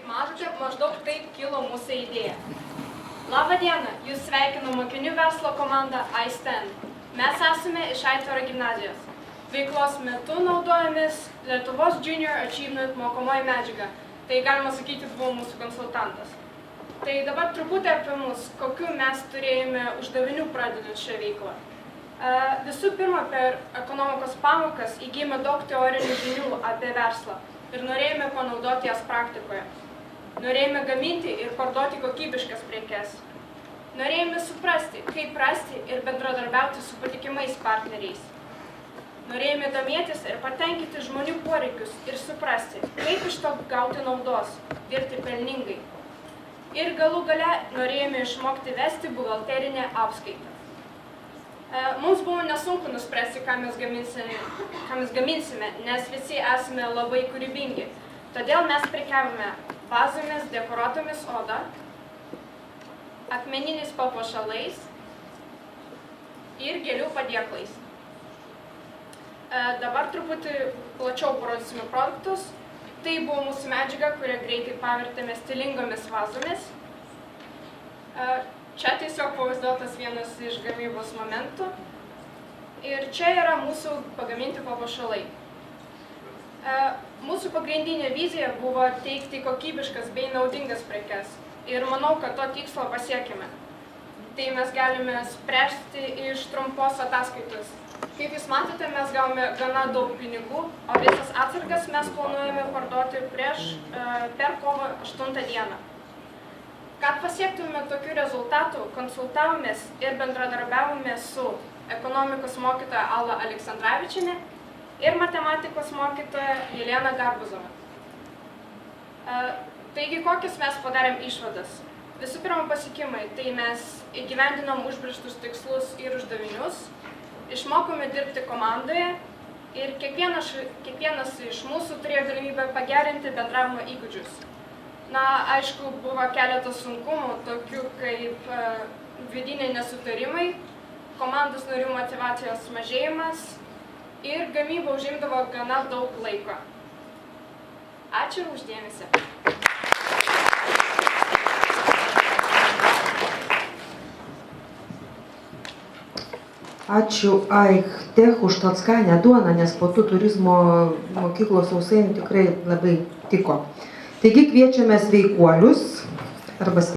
Matote, maždaug taip kilo mūsų idėja. Labą dieną, jūs sveikinu mokinių verslo komanda iSTEM. Mes esame iš Aitvaro gimnazijos. Veiklos metu naudojamės Lietuvos Junior Achievement mokomoji medžiaga. Tai galima sakyti, buvo mūsų konsultantas. Tai dabar truputį apie mus, kokiu mes turėjome uždavinių pradedant šią veiklą. Visų pirma, per ekonomikos pamokas įgijome daug teorinių žinių apie verslą ir norėjome panaudoti jas praktikoje. Norėjome gaminti ir parduoti kokybiškas prekes. Norėjome suprasti, kaip rasti ir bendradarbiauti su patikimais partneriais. Norėjome domėtis ir patenkinti žmonių poreikius ir suprasti, kaip iš to gauti naudos, dirbti pelningai. Ir galų gale norėjome išmokti vesti buhalterinę apskaitą. Mums buvo nesunku nuspręsti, ką mes gaminsime, nes visi esame labai kūrybingi. Todėl mes prekiavome vazomis, dekoruotomis oda, akmeniniais papuošalais ir gėlių padėklais. Dabar truputį plačiau parodysime produktus. Tai buvo mūsų medžiaga, kurią greitai pavertėme stilingomis vazomis. Čia tiesiog pavaizduotas vienas iš gamybos momentų. Ir čia yra mūsų pagaminti papuošalai. Mūsų pagrindinė vizija buvo teikti kokybiškas bei naudingas prekes. Ir manau, kad to tikslo pasiekime. Tai mes galime spręsti iš trumpos ataskaitos. Kaip jūs matote, mes gavome gana daug pinigų, o visas atsargas mes planuojame parduoti per kovo 8 dieną. Kad pasiektume tokių rezultatų, konsultavomės ir bendradarbiavome su ekonomikos mokytoja Alla Aleksandravičienė ir matematikos mokytoja Jelena Garbuzova. Taigi, kokias mes padarėm išvadas? Visų pirma, pasiekimai. Tai mes įgyvendinom užbrėžtus tikslus ir uždavinius, išmokome dirbti komandoje ir kiekvienas iš mūsų turėjo galimybę pagerinti bendravimo įgūdžius. Aišku, buvo keletas sunkumų, tokių kaip vidiniai nesutarimai, komandos narių motyvacijos mažėjimas ir gamyba užimdavo gana daug laiko. Ačiū už dėmesį. Ačiū Aichtech už tą skanę duoną, nes po tų turizmo mokyklos sausainių tikrai labai tiko. Taigi kviečiame sveikuolius arba